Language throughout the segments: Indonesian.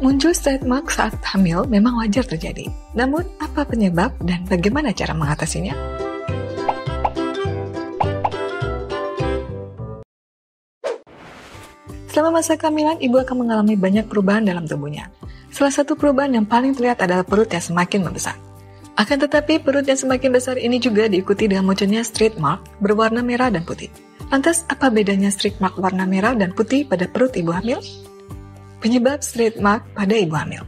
Muncul stretch mark saat hamil memang wajar terjadi. Namun, apa penyebab dan bagaimana cara mengatasinya? Selama masa kehamilan, ibu akan mengalami banyak perubahan dalam tubuhnya. Salah satu perubahan yang paling terlihat adalah perut yang semakin membesar. Akan tetapi, perut yang semakin besar ini juga diikuti dengan munculnya stretch mark berwarna merah dan putih. Lantas, apa bedanya stretch mark warna merah dan putih pada perut ibu hamil? Penyebab stretch mark pada ibu hamil.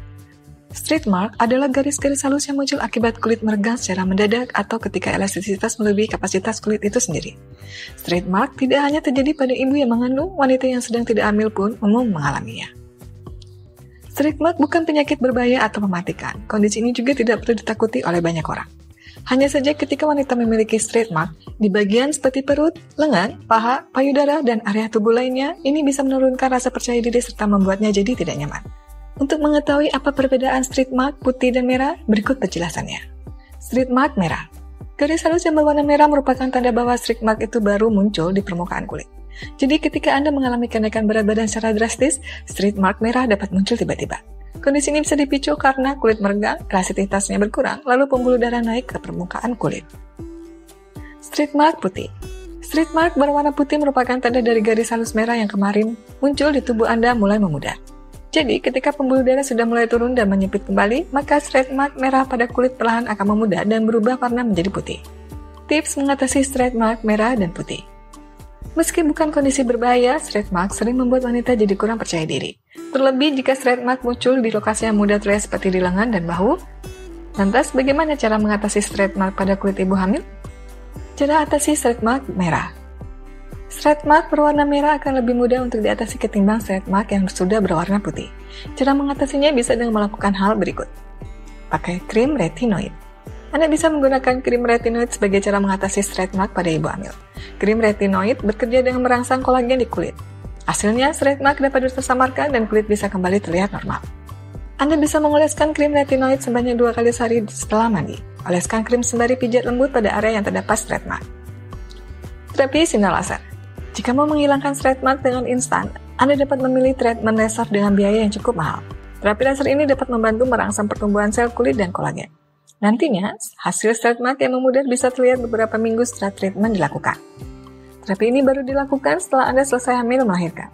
Stretch mark adalah garis-garis halus yang muncul akibat kulit meregang secara mendadak atau ketika elastisitas melebihi kapasitas kulit itu sendiri. Stretch mark tidak hanya terjadi pada ibu yang mengandung, wanita yang sedang tidak hamil pun umum mengalaminya. Stretch mark bukan penyakit berbahaya atau mematikan. Kondisi ini juga tidak perlu ditakuti oleh banyak orang. Hanya saja ketika wanita memiliki stretch mark di bagian seperti perut, lengan, paha, payudara, dan area tubuh lainnya, ini bisa menurunkan rasa percaya diri serta membuatnya jadi tidak nyaman. Untuk mengetahui apa perbedaan stretch mark putih dan merah, berikut penjelasannya. Stretch mark merah. Garis halus yang berwarna merah merupakan tanda bahwa stretch mark itu baru muncul di permukaan kulit. Jadi ketika Anda mengalami kenaikan berat badan secara drastis, stretch mark merah dapat muncul tiba-tiba. Kondisi ini bisa dipicu karena kulit meregang, elastisitasnya berkurang, lalu pembuluh darah naik ke permukaan kulit. Stretch mark putih. Stretch mark berwarna putih merupakan tanda dari garis halus merah yang kemarin muncul di tubuh Anda mulai memudar. Jadi, ketika pembuluh darah sudah mulai turun dan menyempit kembali, maka stretch mark merah pada kulit perlahan akan memudar dan berubah warna menjadi putih. Tips mengatasi stretch mark merah dan putih. Meski bukan kondisi berbahaya, stretch mark sering membuat wanita jadi kurang percaya diri. Terlebih jika stretch mark muncul di lokasi yang mudah terlihat seperti di lengan dan bahu. Lantas, bagaimana cara mengatasi stretch mark pada kulit ibu hamil? Cara atasi stretch mark merah. Stretch mark berwarna merah akan lebih mudah untuk diatasi ketimbang stretch mark yang sudah berwarna putih. Cara mengatasinya bisa dengan melakukan hal berikut. Pakai krim retinoid. Anda bisa menggunakan krim retinoid sebagai cara mengatasi stretch mark pada ibu hamil. Krim retinoid bekerja dengan merangsang kolagen di kulit. Hasilnya, stretch mark dapat tersamarkan dan kulit bisa kembali terlihat normal. Anda bisa mengoleskan krim retinoid sebanyak 2 kali sehari setelah mandi. Oleskan krim sembari pijat lembut pada area yang terdapat stretch mark. Terapi sinar laser. Jika mau menghilangkan stretch mark dengan instan, Anda dapat memilih treatment laser dengan biaya yang cukup mahal. Terapi laser ini dapat membantu merangsang pertumbuhan sel kulit dan kolagen. Nantinya, hasil stretch mark yang memudar bisa terlihat beberapa minggu setelah treatment dilakukan. Terapi ini baru dilakukan setelah Anda selesai hamil melahirkan.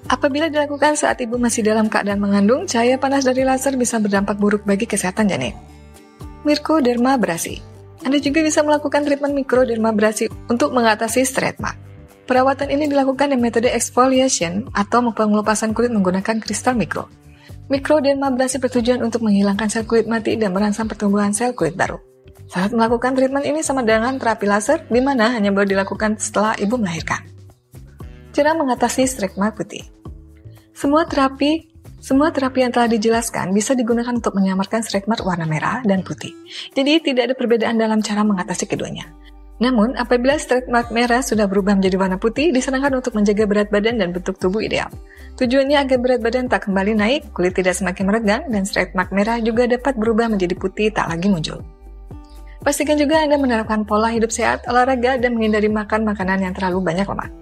Apabila dilakukan saat ibu masih dalam keadaan mengandung, cahaya panas dari laser bisa berdampak buruk bagi kesehatan janin. Microdermabrasi. Anda juga bisa melakukan treatment microdermabrasi untuk mengatasi stretch mark. Perawatan ini dilakukan dengan metode exfoliation atau pengelupasan kulit menggunakan kristal mikro. Microdermabrasi bertujuan untuk menghilangkan sel kulit mati dan merangsang pertumbuhan sel kulit baru. Saat melakukan treatment ini sama dengan terapi laser, di mana hanya boleh dilakukan setelah ibu melahirkan. Cara mengatasi stretch mark putih. Semua terapi yang telah dijelaskan bisa digunakan untuk menyamarkan stretch mark warna merah dan putih. Jadi tidak ada perbedaan dalam cara mengatasi keduanya. Namun, apabila stretch mark merah sudah berubah menjadi warna putih, disarankan untuk menjaga berat badan dan bentuk tubuh ideal. Tujuannya agar berat badan tak kembali naik, kulit tidak semakin meregang, dan stretch mark merah juga dapat berubah menjadi putih tak lagi muncul. Pastikan juga Anda menerapkan pola hidup sehat, olahraga, dan menghindari makan makanan yang terlalu banyak lemak.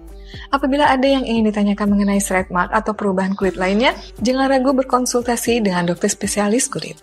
Apabila ada yang ingin ditanyakan mengenai stretch mark atau perubahan kulit lainnya, jangan ragu berkonsultasi dengan dokter spesialis kulit.